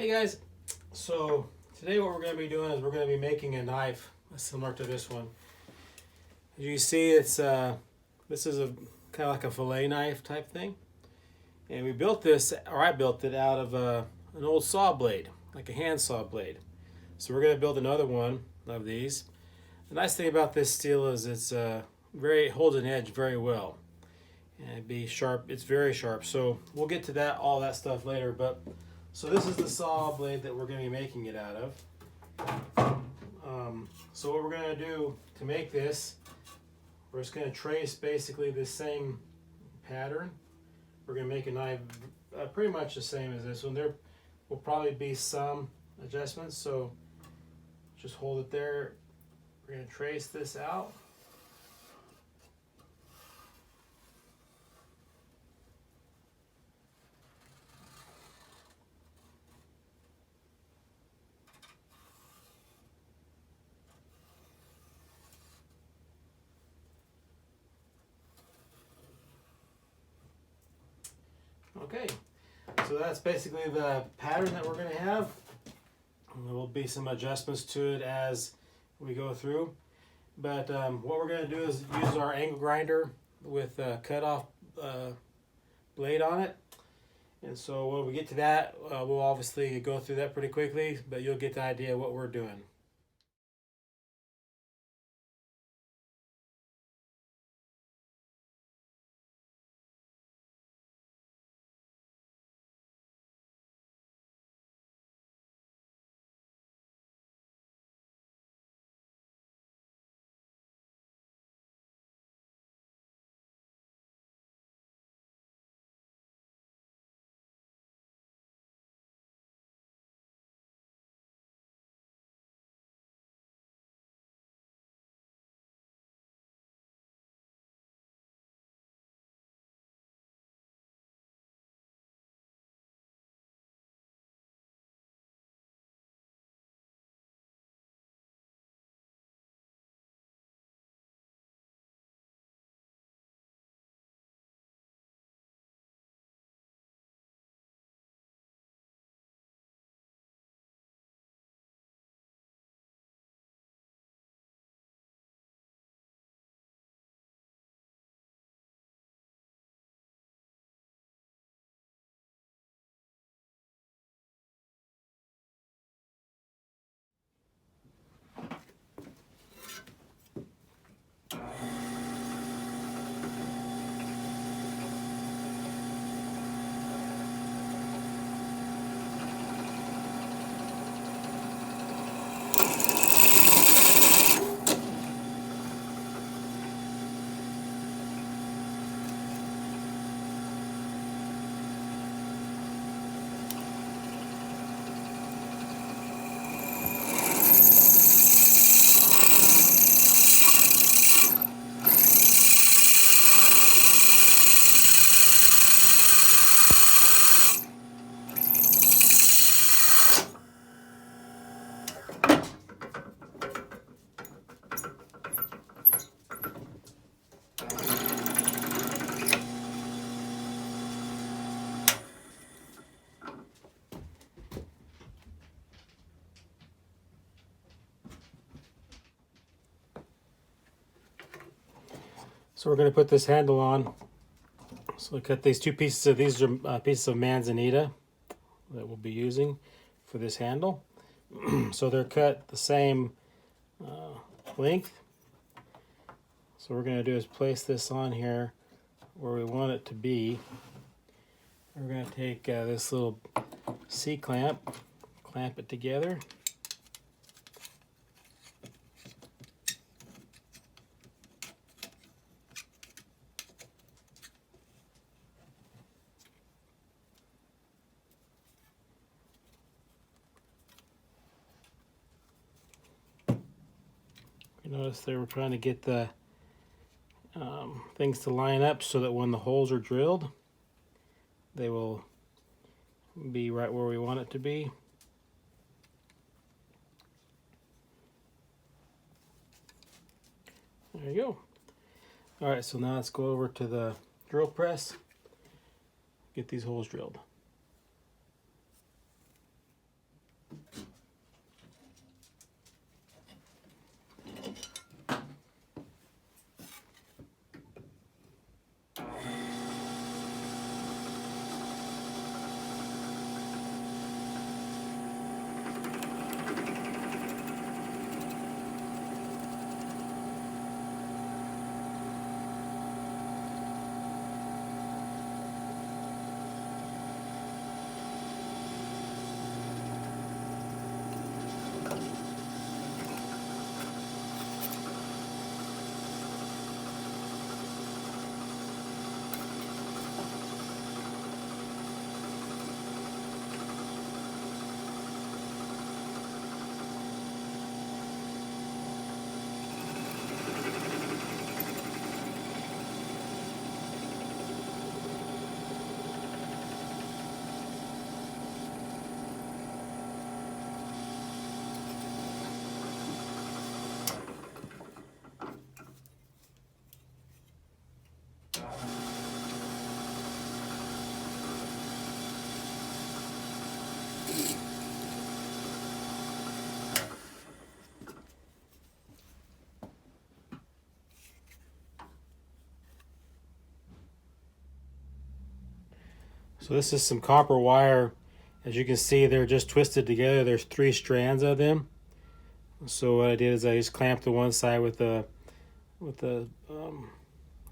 Hey guys, so today what we're going to be doing is we're going to be making a knife similar to this one. As you see, it's this is a kind of like a fillet knife type thing, and we built this, or I built it out of an old saw blade, like a hand saw blade. So we're going to build another one of these. The nice thing about this steel is it's it holds an edge very well, and it'd be sharp. It's very sharp. So we'll get to that, all that stuff later, but. So this is the saw blade that we're going to be making it out of. So what we're going to do to make this, we're just going to trace basically the same pattern. We're going to make a knife pretty much the same as this one. There will probably be some adjustments, so just hold it there. We're going to trace this out. Okay, so that's basically the pattern that we're going to have. There will be some adjustments to it as we go through. But what we're going to do is use our angle grinder with a cut-off blade on it. And so when we get to that, we'll obviously go through that pretty quickly, but you'll get the idea of what we're doing. So we're going to put this handle on. So we cut these two pieces of, these are pieces of manzanita that we'll be using for this handle. So they're cut the same length. So what we're going to do is place this on here where we want it to be. We're going to take this little C-clamp, clamp it together. Notice they were trying to get the things to line up so that when the holes are drilled, they will be right where we want it to be. There you go. All right, so now let's go over to the drill press, get these holes drilled. So this is some copper wire. As you can see, they're just twisted together. There's 3 strands of them. So what I did is I just clamped the one side with a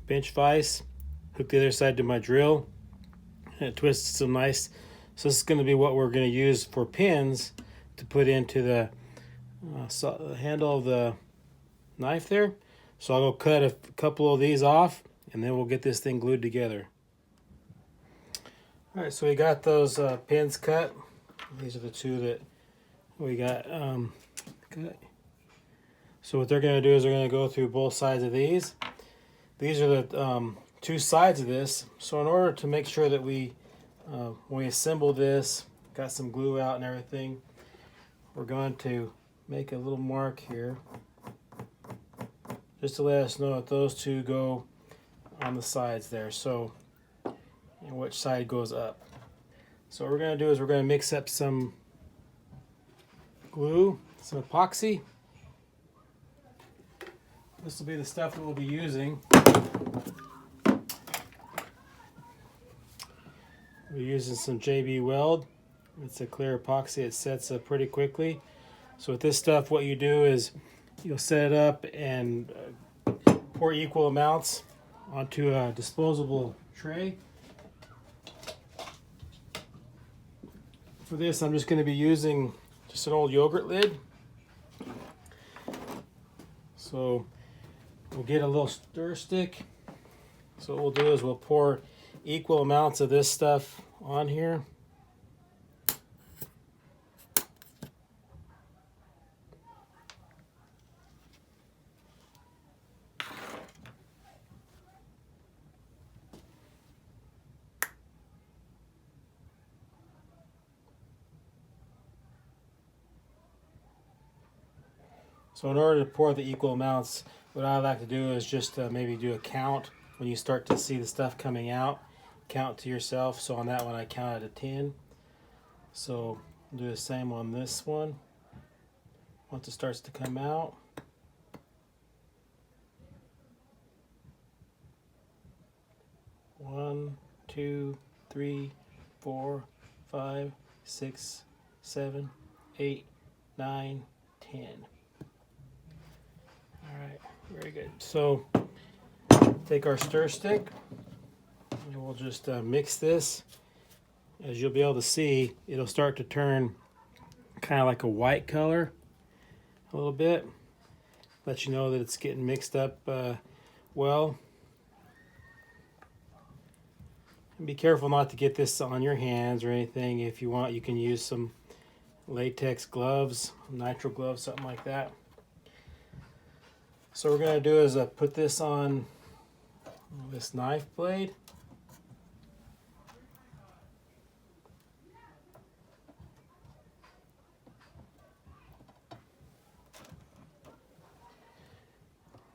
bench vise, hooked the other side to my drill, and it twisted some nice. So this is going to be what we're going to use for pins to put into the handle of the knife there. So I'll go cut a couple of these off, and then we'll get this thing glued together. All right, so we got those pins cut. These are the 2 that we got cut. So what they're going to do is they're going to go through both sides of these. These are the 2 sides of this. So in order to make sure that when we assemble this, got some glue out and everything, we're going to make a little mark here just to let us know that those 2 go on the sides there. So, and which side goes up. So what we're going to do is we're going to mix up some glue, some epoxy. This will be the stuff that we'll be using. We're using some JB Weld. It's a clear epoxy. It sets up pretty quickly. So with this stuff, what you do is you'll set it up and pour equal amounts onto a disposable tray. For this, I'm just going to be using just an old yogurt lid. So we'll get a little stir stick. So what we'll do is we'll pour equal amounts of this stuff on here. So in order to pour the equal amounts, what I like to do is just maybe do a count. When you start to see the stuff coming out, count to yourself. So on that one I counted to 10. So I'll do the same on this one. Once it starts to come out, one, 2, 3, 4, 5, 6, 7, 8, 9, 10. Alright, very good. So take our stir stick and we'll just mix this. As you'll be able to see, it'll start to turn kind of like a white color a little bit. Let you know that it's getting mixed up well. And be careful not to get this on your hands or anything. If you want, you can use some latex gloves, nitrile gloves, something like that. So what we're going to do is put this on this knife blade.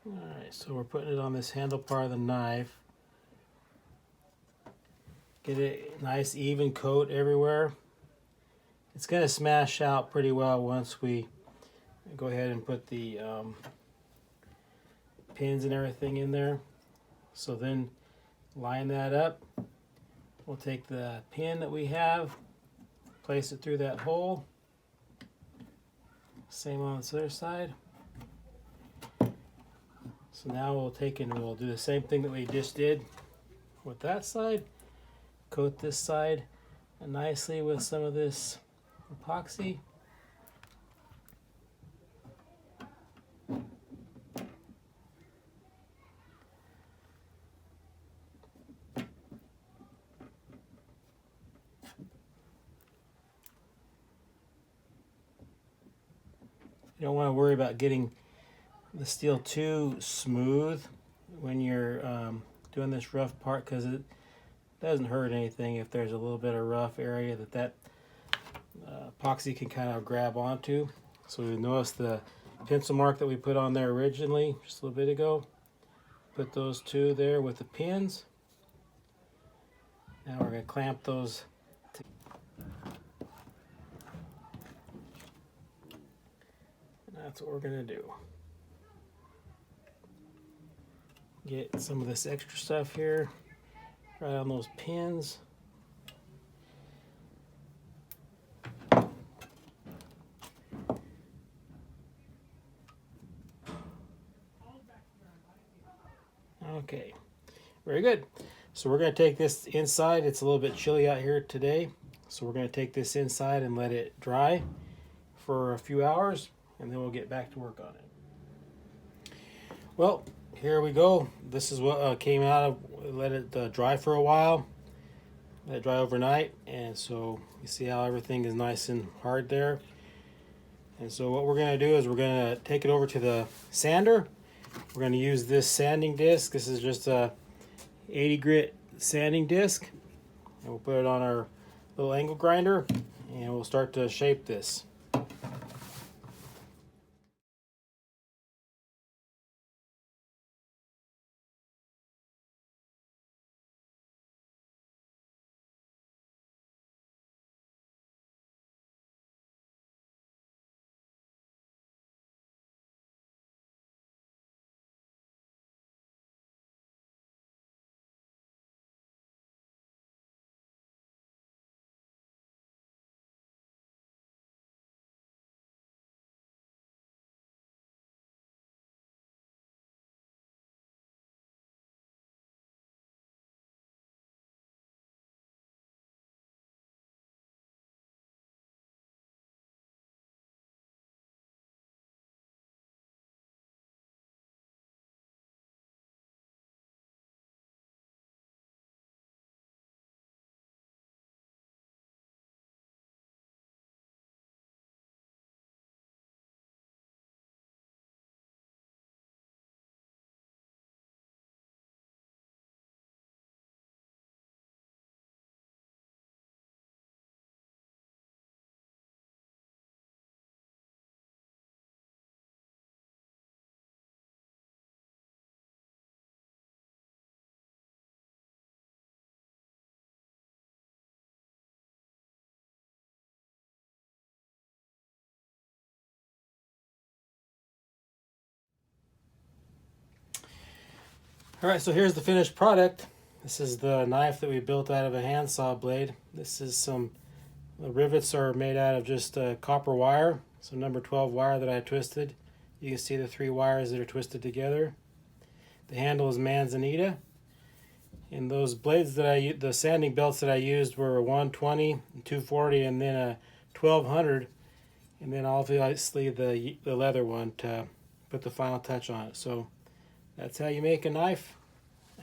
Alright, so we're putting it on this handle part of the knife. Get it nice even coat everywhere. It's going to smash out pretty well once we go ahead and put the pins and everything in there. So then line that up. We'll take the pin that we have, place it through that hole. Same on this other side. So now we'll take and we'll do the same thing that we just did with that side. Coat this side nicely with some of this epoxy. You don't want to worry about getting the steel too smooth when you're doing this rough part, because it doesn't hurt anything if there's a little bit of rough area that epoxy can kind of grab onto. So you notice the pencil mark that we put on there originally just a little bit ago. Put those 2 there with the pins. Now we're going to clamp those. that's what we're going to do. Get some of this extra stuff here right on those pins. Okay, very good. So we're going to take this inside. It's a little bit chilly out here today. So we're going to take this inside and let it dry for a few hours, and then we'll get back to work on it. Well, here we go. This is what came out of, let it dry for a while. Let it dry overnight. And so you see how everything is nice and hard there. And so what we're going to do is we're going to take it over to the sander. We're going to use this sanding disc. This is just a 80 grit sanding disc. And we'll put it on our little angle grinder and we'll start to shape this. All right, so here's the finished product. This is the knife that we built out of a handsaw blade. This is the rivets are made out of just copper wire, so number 12 wire that I twisted. You can see the 3 wires that are twisted together. The handle is manzanita. And those blades that the sanding belts that I used were a 120, 240, and then a 1200. And then obviously the leather one to put the final touch on it. So that's how you make a knife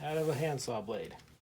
out of a handsaw blade.